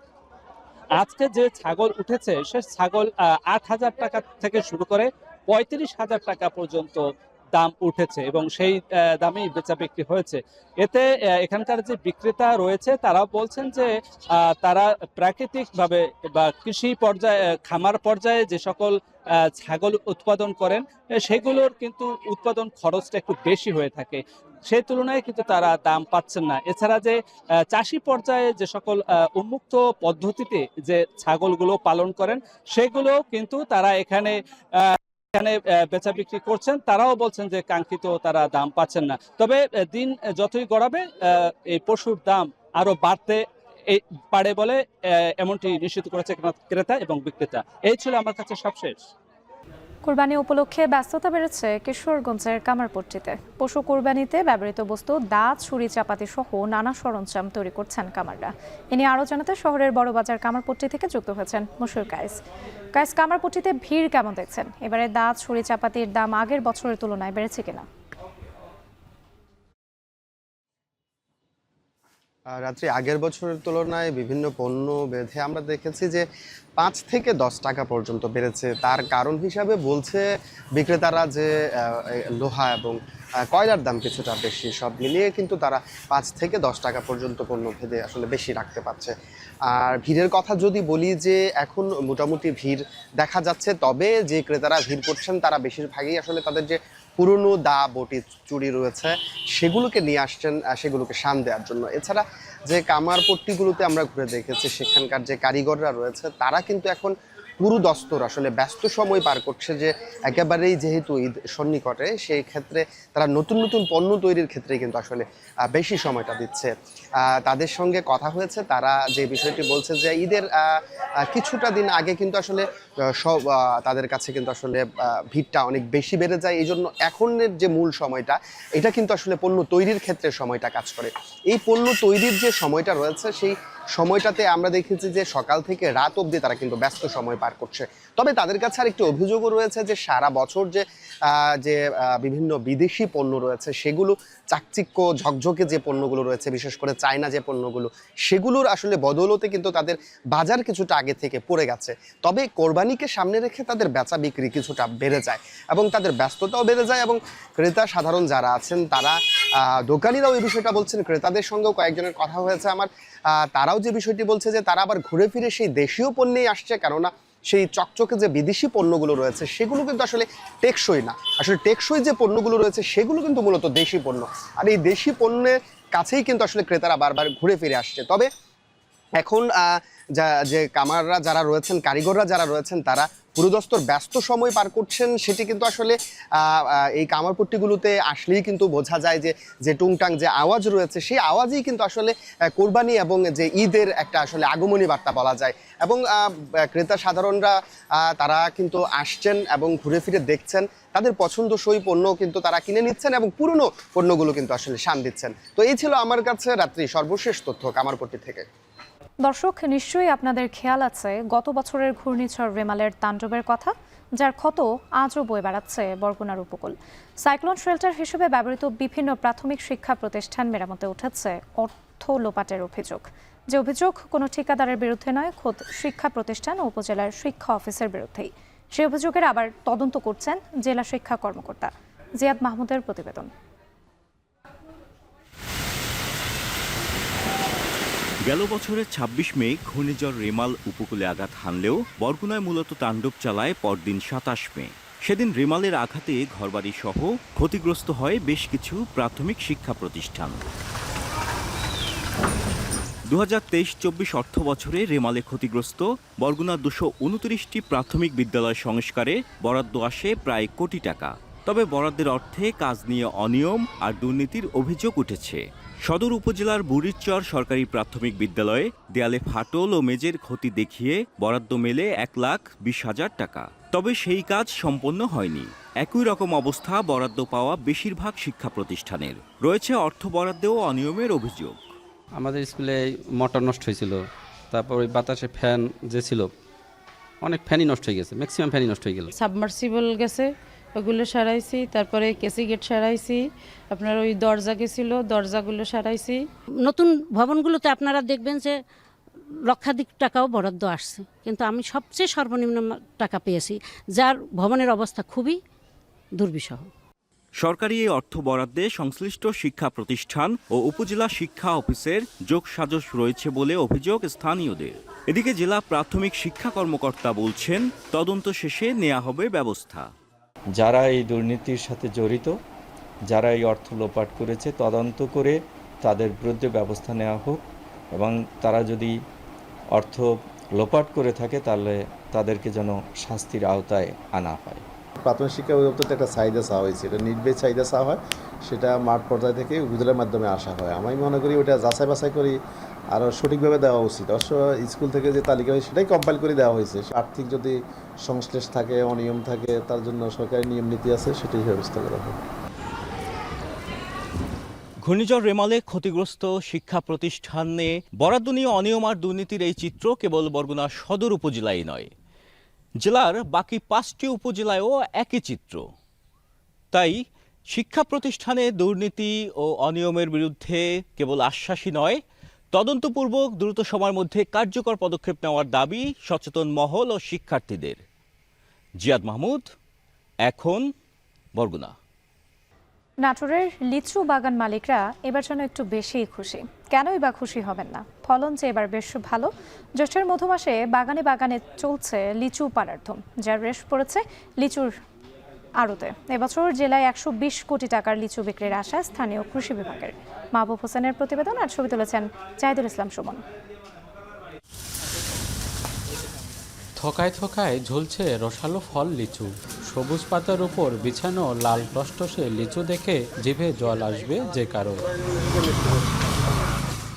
আজকে যে ছাগল উঠেছে সে ছাগল ৮,০০০ টাকা থেকে শুরু করে ৩৫,০০০ টাকা পর্যন্ত দাম উঠেছে এবং সেই দামেই বেচা বিক্রি হয়েছে। এতে এখানকার যে বিক্রেতা রয়েছে তারা বলছেন যে তারা প্রাকৃতিকভাবে বা কৃষি পর্যায়ে খামার পর্যায়ে যে সকল ছাগল উৎপাদন করেন সেগুলোর কিন্তু উৎপাদন খরচটা একটু বেশি হয়ে থাকে, সেই তুলনায় কিন্তু তারা দাম পাচ্ছেন না। এছাড়া যে চাষি পর্যায়ে যে সকল উন্মুক্ত পদ্ধতিতে যে ছাগলগুলো পালন করেন সেগুলো কিন্তু তারা এখানে বেচা বিক্রি করছেন, তারাও বলছেন যে কাঙ্ক্ষিত তারা দাম পাচ্ছেন না। তবে দিন যতই গড়াবে এই পশুর দাম আরো বাড়তে পারে বলে এমনটি নিশ্চিত করেছে ক্রেতা এবং বিক্রেতা। এই ছিল আমার কাছে সবশেষ। কোরবানি উপলক্ষে ব্যস্ততা বেড়েছে কিশোরগঞ্জের কামারপট্টিতে। পশু কোরবানিতে ব্যবহৃত বস্তু দাঁত, ছুরি, চাপাতি সহ নানা সরঞ্জাম তৈরি করছেন কামাররা। এ নিয়ে আরও জানাতে শহরের বড়বাজার কামারপট্টি থেকে যুক্ত হয়েছেন মশিউর কায়েস। কামারপট্টিতে ভিড় কেমন দেখছেন? এবারে দাঁত, ছুরি, চাপাতির দাম আগের বছরের তুলনায় বেড়েছে কিনা? রাত্রি আগের বছরের তুলনায় বিভিন্ন পণ্য বেঁধে আমরা দেখেছি যে 5 থেকে 10 টাকা পর্যন্ত বেড়েছে। তার কারণ হিসাবে বলছে বিক্রেতারা যে লোহা এবং কয়লার দাম কিছুটা বেশি, সব মিলিয়ে কিন্তু তারা 5 থেকে 10 টাকা পর্যন্ত পণ্য ভেদে আসলে বেশি রাখতে পারছে। আর ভিড়ের কথা যদি বলি যে এখন মোটামুটি ভিড় দেখা যাচ্ছে, তবে যে ক্রেতারা ভিড় করছেন তারা বেশিরভাগই আসলে তাদের যে পুরনো দা, বটি, চুড়ি রয়েছে সেগুলোকে নিয়ে আসছেন সেগুলোকে শান দেওয়ার জন্য। এছাড়া যে কামারপট্টিগুলোতে আমরা ঘুরে দেখেছি সেখানকার যে কারিগররা রয়েছে তারা কিন্তু এখন পুরো দস্তর আসলে ব্যস্ত সময় পার করছে, যে একেবারেই যেহেতু ঈদ সন্নিকটে সেই ক্ষেত্রে তারা নতুন নতুন পণ্য তৈরির ক্ষেত্রে কিন্তু আসলে বেশি সময়টা দিচ্ছে। তাদের সঙ্গে কথা হয়েছে, তারা যে বিষয়টি বলছে যে ঈদের কিছুটা দিন আগে কিন্তু আসলে সব তাদের কাছে কিন্তু আসলে ভিড়টা অনেক বেশি বেড়ে যায়। এই জন্য এখনের যে মূল সময়টা এটা কিন্তু আসলে পণ্য তৈরির ক্ষেত্রে সময়টা কাজ করে। এই পণ্য তৈরির যে সময়টা রয়েছে সেই সময়টাতে আমরা দেখেছি যে সকাল থেকে রাত অবধি তারা কিন্তু ব্যস্ত সময় পার করছে। তবে তাদের কাছে আর একটি অভিযোগও রয়েছে যে সারা বছর যে বিভিন্ন বিদেশি পণ্য রয়েছে সেগুলো চাকচিক্য ঝকঝকে যে পণ্যগুলো রয়েছে, বিশেষ করে চায়না যে পণ্যগুলো, সেগুলোর আসলে বদৌলতে কিন্তু তাদের বাজার কিছুটা আগে থেকে পড়ে গেছে। তবে কোরবানিকে সামনে রেখে তাদের বেচা বিক্রি কিছুটা বেড়ে যায় এবং তাদের ব্যস্ততাও বেড়ে যায় এবং ক্রেতা সাধারণ যারা আছেন তারা দোকানিরাও এই বিষয়টা বলছেন। ক্রেতাদের সঙ্গেও কয়েকজনের কথা হয়েছে আমার, তারাও যে বিষয়টি বলছে যে তারা আবার ঘুরে ফিরে সেই দেশীয় পণ্যেই আসছে, কেননা সেই চকচকে যে বিদেশি পণ্যগুলো রয়েছে সেগুলো কিন্তু আসলে টেকসই না। আসলে টেকসই যে পণ্যগুলো রয়েছে সেগুলো কিন্তু মূলত দেশি পণ্য, আর এই দেশি পণ্যের কাছেই কিন্তু আসলে ক্রেতারা বারবার ঘুরে ফিরে আসছে। তবে এখন যে কামাররা যারা রয়েছেন, কারিগররা যারা রয়েছেন, তারা পুরোদস্তর ব্যস্ত সময় পার করছেন, সেটি কিন্তু আসলে এই কামারপট্টিগুলোতে আসলেই কিন্তু বোঝা যায় যে টুংটাং যে আওয়াজ রয়েছে, সেই আওয়াজই কিন্তু আসলে কোরবানি এবং যে ঈদের একটা আসলে আগমনী বার্তা বলা যায়। এবং ক্রেতা সাধারণরা তারা কিন্তু আসছেন এবং ঘুরে ফিরে দেখছেন, তাদের পছন্দসই পণ্য কিন্তু তারা কিনে নিচ্ছেন এবং পুরনো পণ্যগুলো কিন্তু আসলে শান দিচ্ছেন। তো এই ছিল আমার কাছে রাত্রি সর্বশেষ তথ্য কামারপট্টি থেকে। দর্শক, নিশ্চয়ই আপনাদের খেয়াল আছে গত বছরের ঘূর্ণিঝড় রেমালের তাণ্ডবের কথা, যার ক্ষত আজও বয়ে বেড়াচ্ছে বরগুনার উপকূল। সাইক্লোন শেল্টার হিসেবে ব্যবহৃত বিভিন্ন প্রাথমিক শিক্ষা প্রতিষ্ঠান মেরামতে উঠেছে অর্থ লোপাটের অভিযোগ। যে অভিযোগ কোনো ঠিকাদারের বিরুদ্ধে নয়, খোদ শিক্ষা প্রতিষ্ঠান ও উপজেলার শিক্ষা অফিসের বিরুদ্ধেই। সেই অভিযোগের আবার তদন্ত করছেন জেলা শিক্ষা কর্মকর্তা। জিয়াদ মাহমুদের প্রতিবেদন। গেল বছরের ২৬ মে ঘূর্ণিঝড় রেমাল উপকূলে আঘাত হানলেও বরগুনায় মূলত তাণ্ডব চালায় পরদিন ২৭ মে। সেদিন রেমালের আঘাতে ঘরবাড়ি সহ ক্ষতিগ্রস্ত হয় বেশ কিছু প্রাথমিক শিক্ষা প্রতিষ্ঠান। ২০২৩-২৪ অর্থ বছরে রেমালে ক্ষতিগ্রস্ত বরগুনার ২২৯টি প্রাথমিক বিদ্যালয় সংস্কারে বরাদ্দ আসে প্রায় কোটি টাকা। তবে বরাদ্দের অর্থে কাজ নিয়ে অনিয়ম আর দুর্নীতির অভিযোগ উঠেছে। সদর উপজেলার বুড়িরচর সরকারি প্রাথমিক বিদ্যালয়ে দেয়ালে ফাটল ও মেঝের ক্ষতি দেখিয়ে বরাদ্দ মেলে ১,২০,০০০ টাকা। তবে সেই কাজ সম্পন্ন হয়নি। একই রকম অবস্থা বরাদ্দ পাওয়া বেশিরভাগ শিক্ষা প্রতিষ্ঠানের। রয়েছে অর্থ বরাদ্দেও অনিয়মের অভিযোগ। আমাদের স্কুলে মোটর নষ্ট হয়েছিল, তারপর ওই বাতাসে ফ্যান যে ছিল অনেক ফ্যানই নষ্ট হয়ে গেছে, ম্যাক্সিমাম ফ্যানই নষ্ট হয়ে গেল। সাবমার্সিবল গেছে, ওগুলো সারাইছি। তারপরে কেসি গেট সারাইছি, আপনার ওই দরজা গেছিল, দরজাগুলো সারাইছি। নতুন ভবনগুলোতে আপনারা দেখবেন যে লক্ষাধিক টাকাও বরাদ্দ আসছে, কিন্তু আমি সবচেয়ে সর্বনিম্ন টাকা পেয়েছি, যার ভবনের অবস্থা খুবই দুর্বিষহ। সরকারি এই অর্থ বরাদ্দে সংশ্লিষ্ট শিক্ষা প্রতিষ্ঠান ও উপজেলা শিক্ষা অফিসের যোগসাজশ রয়েছে বলে অভিযোগ স্থানীয়দের। এদিকে জেলা প্রাথমিক শিক্ষা কর্মকর্তা বলছেন, তদন্ত শেষে নেওয়া হবে ব্যবস্থা। যারা এই দুর্নীতির সাথে জড়িত, যারা এই অর্থ লোপাট করেছে, তদন্ত করে তাদের বিরুদ্ধে ব্যবস্থা নেওয়া হোক এবং তারা যদি অর্থ লোপাট করে থাকে তাহলে তাদেরকে যেন শাস্তির আওতায় আনা হয়। প্রাথমিক শিক্ষা অধিদপ্তর একটা চাহিদা চাওয়া হয়েছে, এটা নির্বাহী চাহিদা চাওয়া হয়, সেটা মাঠ পর্যায় থেকে উপজেলার মাধ্যমে আসা হয়। আমি মনে করি ওটা যাচাই বাছাই করি আরও সঠিকভাবে দেওয়া উচিত। অবশ্য স্কুল থেকে যে তালিকা হয় সেটাই কম্পাইল করে দেওয়া হয়েছে। আর্থিক যদি সংশ্লেষ থাকে, অনিয়ম থাকে, তার জন্য সরকারি নিয়ম নীতি আছে, সেটাই ব্যবস্থা করা হবে। ঘূর্ণিঝড় রেমালে ক্ষতিগ্রস্ত শিক্ষা প্রতিষ্ঠানে বরাদ্দ নিয়ে অনিয়ম আর দুর্নীতির এই চিত্র কেবল বরগুনা সদর উপজেলায় নয়, জেলার বাকি 5টি উপজেলায়ও একই চিত্র। তাই শিক্ষা প্রতিষ্ঠানে দুর্নীতি ও অনিয়মের বিরুদ্ধে কেবল আশ্বাসই নয়, তদন্তপূর্বক দ্রুত সময়ের মধ্যে কার্যকর পদক্ষেপ নেওয়ার দাবি সচেতন মহল ও শিক্ষার্থীদের। জিয়াদ মাহমুদ, এখন, বরগুনা। নাটোরের লিচু বাগান মালিকরা এবার যেন একটু বেশিই খুশি। কেনই বা খুশি হবেন না, ফলন যে এবার বেশ ভালো। জ্যৈষ্ঠের মধু মাসে বাগানে বাগানে চলছে লিচু পাড়ার, যার রেশ পড়েছে লিচুর আড়তে। এবছর জেলায় 120 কোটি টাকার লিচু বিক্রির আশা স্থানীয় কৃষি বিভাগের। মাহবুব হোসেনের প্রতিবেদন আর ছবি তুলেছেন জাহিদুল ইসলাম সুমন। থোকায় থোকায় ঝুলছে রসালো ফল লিচু। সবুজ পাতার উপর বিছানো লাল টসটসে লিচু দেখে জিভে জল আসবে যে কারো।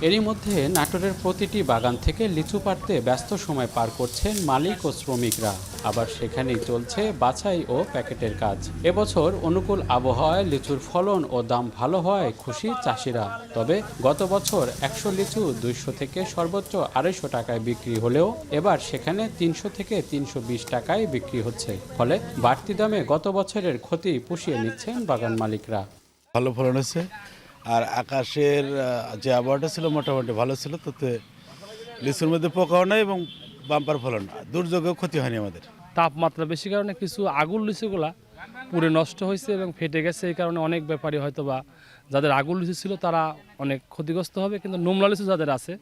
এরই মধ্যে নাটোরের প্রতিটি বাগান থেকে লিচু পাড়তে ব্যস্ত সময় পার করছেন মালিক ও শ্রমিকরা। আবার সেখানেই চলছে বাছাই ও প্যাকেটের কাজ। এবছর অনুকূল আবহাওয়ায় লিচুর ফলন ও দাম ভালো হওয়ায় খুশি চাষিরা। তবে গত বছর 100 লিচু 200 থেকে সর্বোচ্চ 250 টাকায় বিক্রি হলেও এবার সেখানে 300 থেকে 320 টাকায় বিক্রি হচ্ছে। ফলে বাড়তি দামে গত বছরের ক্ষতি পুষিয়ে নিচ্ছেন বাগান মালিকরা। ভালো ফলন হয়েছে, আর আকাশের যে আবহাওয়াটা ছিল মোটামুটি ভালো ছিল, তাতে লিচুর মধ্যে পোকাও নাই এবং বাম্পার ফলন, দুর্যোগেও ক্ষতি হয়নি আমাদের। তাপমাত্রা বেশি কারণে কিছু আগুন লিচুগুলা পুরে নষ্ট হয়েছে এবং ফেটে গেছে। এই কারণে অনেক ব্যাপারী হয়তো বা যাদের আগুন লিচু ছিল তারা অনেক ক্ষতিগ্রস্ত হবে, কিন্তু নোমলা লিচু যাদের আছে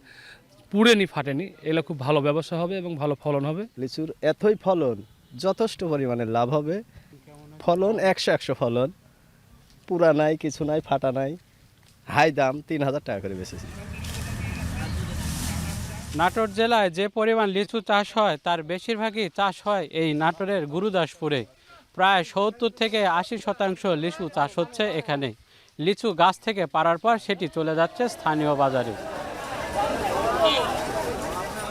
পুড়েনি ফাটেনি, এগুলো খুব ভালো ব্যবসা হবে এবং ভালো ফলন হবে। লিচুর এতই ফলন, যথেষ্ট পরিমাণে লাভ হবে। ফলন 100 ফলন, পুরা নাই, কিছু নাই, ফাটা নাই। হাই দাম, 3000 টাকা করে বেচেছি। নাটোর জেলায় যে পরিমাণ লিচু চাষ হয় তার বেশিরভাগই চাষ হয় এই নাটোরের গুরুদাসপুরে। প্রায় ৭০ থেকে ৮০% লিচু চাষ হচ্ছে এখানে। লিচু গাছ থেকে পাড়ার পর সেটি চলে যাচ্ছে স্থানীয় বাজারে।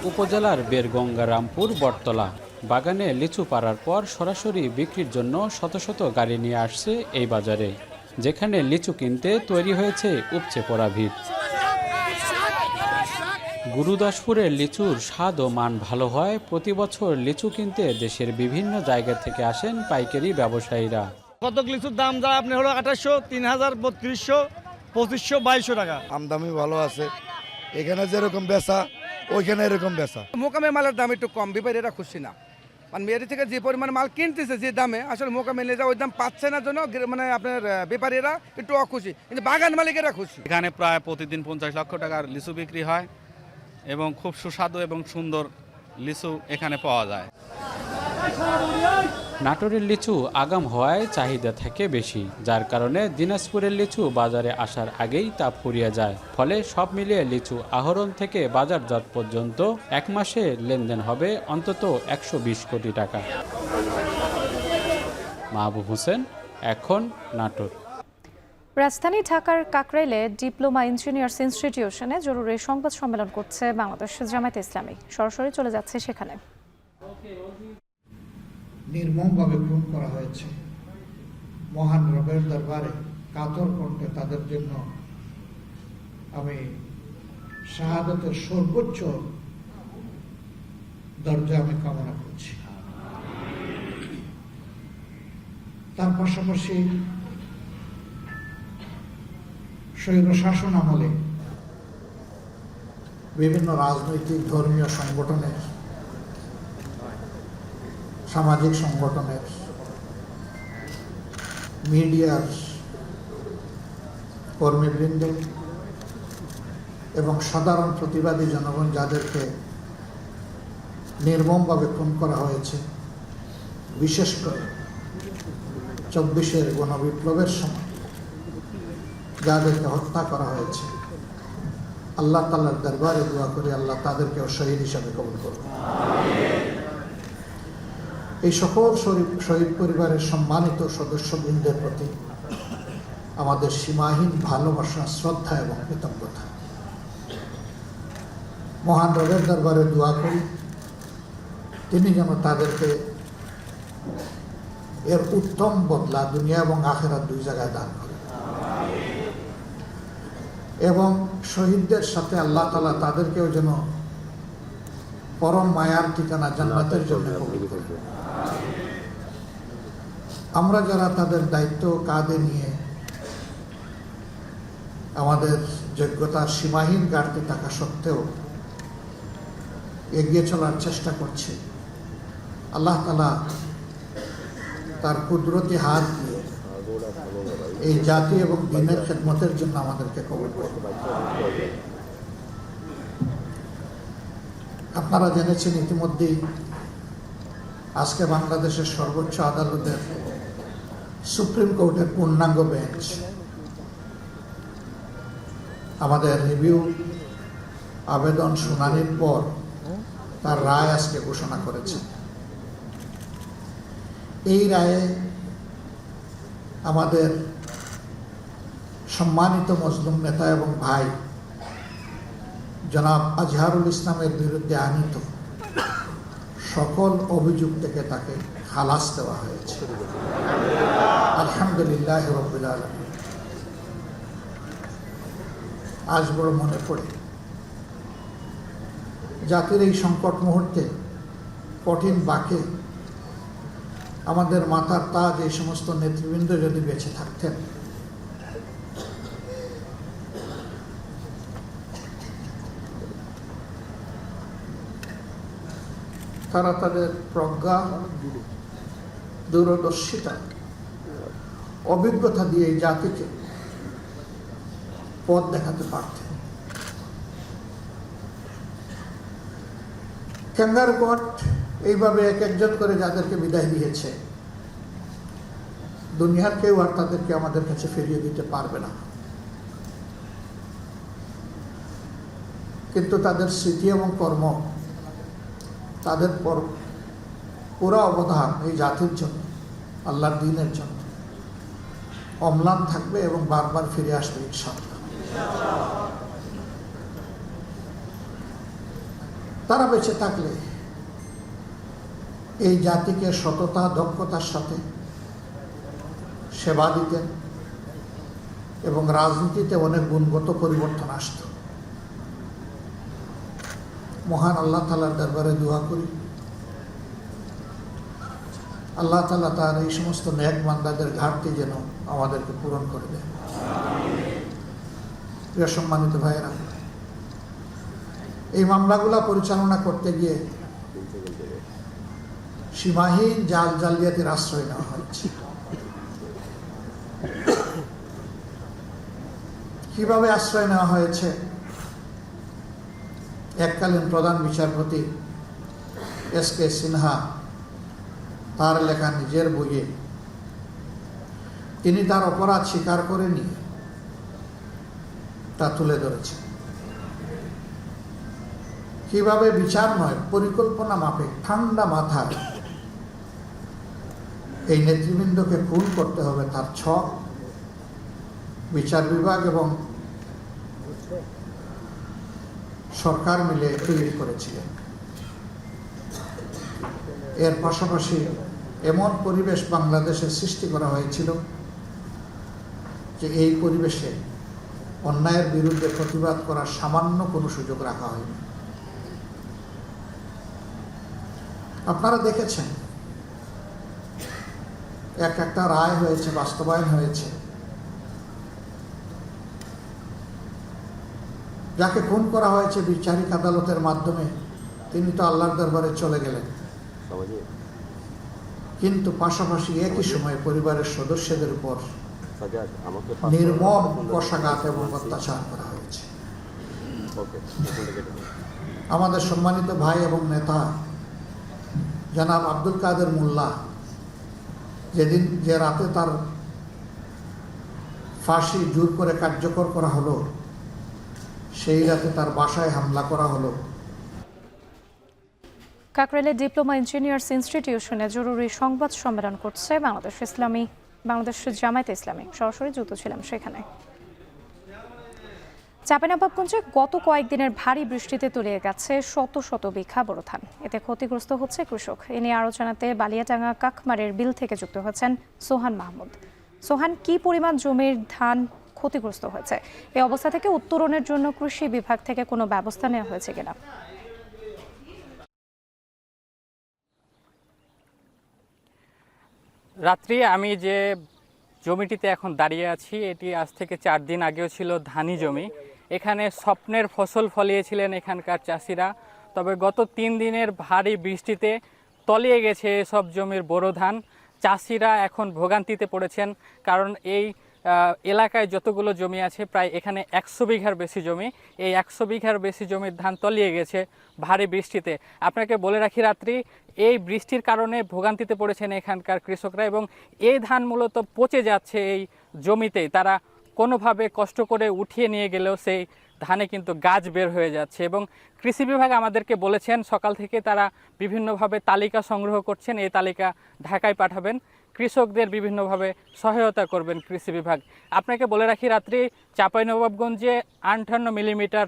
উপজেলার বেরগঙ্গা রামপুর বটতলা বাগানে লিচু পাড়ার পর সরাসরি বিক্রির জন্য শত শত গাড়ি নিয়ে আসছে এই বাজারে, যেখানে লিচু কিনতে তৈরি হয়েছে উপচে পড়া ভিড়। গুরুদাসপুরের লিচুর স্বাদ ও মান ভালো হয় প্রতি বছর লিচু কিনতে দেশের বিভিন্ন জায়গা থেকে আসেন পাইকারি ব্যবসায়ীরা। কত লিচুর দাম যায় আপনি হলো 2800, 3000, 3200, 2500, 2200 টাকা। আমদামি ভালো আছে, এখানে যেরকম বেচা ওইখানে এরকম বেচা। মোকামে মালের দাম একটু কম, ব্যাপারীরা খুশি না। মানে মেয়ের থেকে যে পরিমাণ মাল কিনতেছে যে দামে, আসলে মোকামে নিয়ে যা ওই দাম পাচ্ছে না জন্য মানে আপনার ব্যাপারীরা একটু অখুশি, কিন্তু বাগান মালিকেরা খুশি। এখানে প্রায় প্রতিদিন 50 লক্ষ টাকার লিচু বিক্রি হয় এবং খুব সুস্বাদু এবং সুন্দর লিচু এখানে পাওয়া যায়। নাটোরের লিচু আগাম হওয়ায় চাহিদা থাকে বেশি, যার কারণে দিনাজপুরের লিচু বাজারে আসার আগেই তা ফুরিয়ে যায়। ফলে সব মিলিয়ে লিচু আহরণ থেকে বাজারজাত পর্যন্ত 1 মাসে লেনদেন হবে অন্তত 120 কোটি টাকা। মাহবুব হোসেন, এখন নাটোর। রাজধানী ঢাকার কাকরাইলে ডিপ্লোমা ইঞ্জিনিয়ার্স ইনস্টিটিউশনে জরুরি সংবাদ সম্মেলন করছে বাংলাদেশ জামায়াতে ইসলামী। সরাসরি চলে যাচ্ছে সেখানে। নির্মমভাবে খুন করা হয়েছে। মহান রবের দরবারে কাতর কণ্ঠে তাদের জন্য আমি শাহাদাতের সর্বোচ্চ দরজা আমি কামনা করছি। তার পাশাপাশি স্বৈর শাসন আমলে বিভিন্ন রাজনৈতিক ধর্মীয় সংগঠনের, সামাজিক সংগঠনের, মিডিয়ার কর্মীবৃন্দ এবং সাধারণ প্রতিবাদী জনগণ যাদেরকে নির্মমভাবে খুন করা হয়েছে, বিশেষ করে 24-এর গণবিপ্লবের সময় যাদেরকে হত্যা করা হয়েছে, আল্লাহ তাআলার দরবারে দোয়া করি আল্লাহ তাদেরকেও শহীদ হিসাবে কবুল করুন। এই সকল শহীদ পরিবারের সম্মানিত সদস্যবৃন্দের প্রতি আমাদের সীমাহীন ভালোবাসা, শ্রদ্ধা এবং কৃতজ্ঞতা। মহান রবের দরবারে দোয়া করি তিনি যেন তাদেরকে এর উত্তম বদলা দুনিয়া এবং আখিরাত দুই জায়গায় দান করেন এবং শহীদদের সাথে আল্লাহ তাআলা তাদেরকেও যেন পরম মায়ার ঠিকানা জান্নাতের জন্য কবুল করেন। আমরা যারা তাদের দায়িত্ব কাঁধে নিয়ে আমাদের যোগ্যতার সীমাহীন ঘাটতি থাকা সত্ত্বেও এগিয়ে চলার চেষ্টা করছি, আল্লাহ তাআলা তার কুদরতি হাত দিয়ে এই জাতি এবং দ্বীনের খেদমতের জন্য আমাদেরকে কবুল করুন। আপনারা জেনেছেন ইতিমধ্যেই আজকে বাংলাদেশের সর্বোচ্চ আদালতের সুপ্রিম কোর্টের পূর্ণাঙ্গ বেঞ্চ আমাদের রিভিউ আবেদন শুনানির পর তার রায় আজকে ঘোষণা করেছে। এই রায়ে আমাদের সম্মানিত মুসলিম নেতা এবং ভাই জনাব আজহারুল ইসলামের বিরুদ্ধে আনীত সকল অভিযোগ থেকে তাকে খালাস দেওয়া হয়েছে। আলহামদুলিল্লাহ রাব্বিল আলামিন। আজ বড় মনে পড়ে জাতির এই সংকট মুহূর্তে কঠিন বাঁকে আমাদের মাথার তাজ এই সমস্ত নেতৃবৃন্দ যদি বেঁচে থাকতেন, তারা তাদের প্রজ্ঞা, দূরদর্শিতা, অভিজ্ঞতা দিয়ে এই জাতিকে পথ দেখাতে পারতেন। ক্যাঙ্গারু কোর্ট এইভাবে এক একজন করে যাদেরকে বিদায় দিয়েছে, দুনিয়ার কেউ আর তাদেরকে আমাদের কাছে ফিরিয়ে দিতে পারবে না। কিন্তু তাদের স্মৃতি এবং কর্ম, তাদের পুরো অবদান এই জাতির জন্য, আল্লাহর দ্বীনের জন্য অম্লান থাকবে এবং বারবার ফিরে আসবে ইনশাআল্লাহ। তারা বেঁচে থাকলে এই জাতিকে সততা, দক্ষতার সাথে সেবা দিতেন এবং রাজনীতিতে অনেক গুণগত পরিবর্তন আসত। মহান আল্লাহ তাআলার দরবারে দোয়া করি, আল্লাহ তাআলা তার এই সমস্ত নেক বান্দাদের ঘাটতি যেন আমাদেরকে পূরণ করে দেন। প্রিয় সম্মানিত ভাইয়েরা, এই মামলাগুলা পরিচালনা করতে গিয়ে সীমাহীন জালিয়াতির আশ্রয় নেওয়া হয়েছে। কিভাবে আশ্রয় নেওয়া হয়েছে? এককালীন প্রধান বিচারপতি এস.কে. সিনহা তার লেখা নিজের বইয়ে তিনি তার অপরাধ স্বীকার করে নিয়ে তা তুলে ধরেছেন। কিভাবে বিচার নয়, পরিকল্পনা মাফিক ঠান্ডা মাথায় এই নেতৃবৃন্দকে খুন করতে হবে তার ছক বিচার বিভাগ এবং সরকার মিলে তৈরি করেছিলেন। এর পাশাপাশি এমন পরিবেশ বাংলাদেশে সৃষ্টি করা হয়েছিল যে এই পরিবেশে অন্যায়ের বিরুদ্ধে প্রতিবাদ করার সামান্য কোনো সুযোগ রাখা হয়নি। আপনারা দেখেছেন একটা রায় হয়েছে, বাস্তবায়ন হয়েছে। যাকে খুন করা হয়েছে বিচারিক আদালতের মাধ্যমে তিনি তো আল্লাহর দরবারে চলে গেলেন, কিন্তু পাশাপাশি একই সময়ে পরিবারের সদস্যদের উপর নির্মম কষাঘাত এবং অত্যাচার করা হয়েছে। আমাদের সম্মানিত ভাই এবং নেতা জনাব আব্দুল কাদের মোল্লা যে রাতে তার ফাঁসি জোর করে কার্যকর করা হলো, সেই রাতে তার বাসায় হামলা করা হলো। কাকরাইলের ডিপ্লোমা ইঞ্জিনিয়ার্স ইনস্টিটিউশনে জরুরি সংবাদ সম্মেলন করছে বাংলাদেশ জামায়াতে ইসলামী। সরাসরি যুক্ত ছিলাম সেখানে। চাঁপাইনবাবগঞ্জে গত কয়েকদিনের ভারী বৃষ্টিতে তলিয়ে গেছে শত শত বিঘা বোরো ধান। এতে ক্ষতিগ্রস্ত হচ্ছে কৃষক। এ নিয়ে আরও জানাতে বালিয়াডাঙ্গা কাকমারের বিল থেকে যুক্ত হয়েছেন সোহান মাহমুদ। সোহান, কি পরিমাণ জমির ধান ক্ষতিগ্রস্ত হয়েছে? এই অবস্থা থেকে উত্তরণের জন্য কৃষি বিভাগ থেকে কোনো ব্যবস্থা নেওয়া হয়েছে কিনা? রাত্রি আমি যে জমিটিতে এখন দাঁড়িয়ে আছি, এটি আজ থেকে 4 দিন আগেও ছিল ধানি জমি। এখানে স্বপ্নের ফসল ফলিয়েছিলেন এখানকার চাষিরা। তবে গত 3 দিনের ভারী বৃষ্টিতে তলিয়ে গেছে এসব জমির বোরো ধান। চাষিরা এখন ভোগান্তিতে পড়েছেন, কারণ এই এলাকায় যতগুলো জমি আছে প্রায় এখানে 100 বিঘার বেশি জমি। এই 100 বিঘার বেশি জমির ধান তলিয়ে গেছে ভারী বৃষ্টিতে। আপনাকে বলে রাখি রাত্রি, এই বৃষ্টির কারণে ভোগান্তিতে পড়েছেন এখানকার কৃষকরা এবং এই ধান মূলত পচে যাচ্ছে এই জমিতেই। তারা কোনোভাবে কষ্ট করে উঠিয়ে নিয়ে গেলেও সেই ধানে কিন্তু গাছ বের হয়ে যাচ্ছে। এবং কৃষি বিভাগ আমাদেরকে বলেছেন সকাল থেকে তারা বিভিন্নভাবে তালিকা সংগ্রহ করছেন, এই তালিকা ঢাকায় পাঠাবেন, কৃষকদের বিভিন্নভাবে সহায়তা করবেন কৃষি বিভাগ। আপনাকে বলে রাখি রাত্রি, চাঁপাইনবাবগঞ্জে 58 মিলিমিটার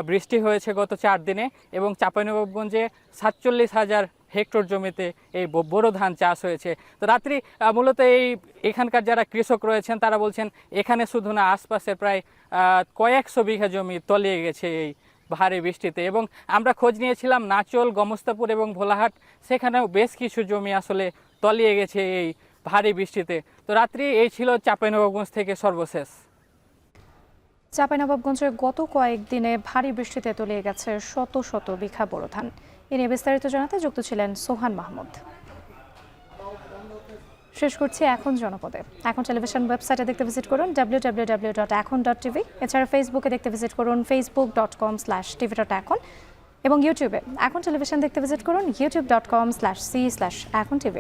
বৃষ্টি হয়েছে গত 4 দিনে এবং চাঁপাইনবাবগঞ্জে 47,000 হেক্টর জমিতে এই বোরো ধান চাষ হয়েছে। তো রাত্রি মূলত এখানকার যারা কৃষক রয়েছেন তারা বলছেন এখানে শুধু না, আশপাশে প্রায় কয়েকশো বিঘা জমি তলিয়ে গেছে এই ভারী বৃষ্টিতে। এবং আমরা খোঁজ নিয়েছিলাম নাচল, গমস্তাপুর এবং ভোলাহাট, সেখানেও বেশ কিছু জমি আসলে তলিয়ে গেছে এই ভারী বৃষ্টিতে। তো রাত্রি এই ছিল চাঁপাইনবাবগঞ্জ থেকে সর্বশেষ। চাঁপাইনবাবগঞ্জে গত কয়েকদিনে ভারী বৃষ্টিতে তলিয়ে গেছে শত শত বিঘা বোরো ধান। এ নিয়ে বিস্তারিত জানাতে যুক্ত ছিলেন সোহান মাহমুদ। শেষ করছি এখন জনপদে। এখন টেলিভিশন ওয়েবসাইটে দেখতে ভিজিট করুন www.ekhon.tv। এছাড়া ফেসবুকে দেখতে ভিজিট করুন facebook.com/tv.ekhon এবং ইউটিউবে এখন টেলিভিশন দেখতে ভিজিট করুন youtube.com/c/ekhon tv।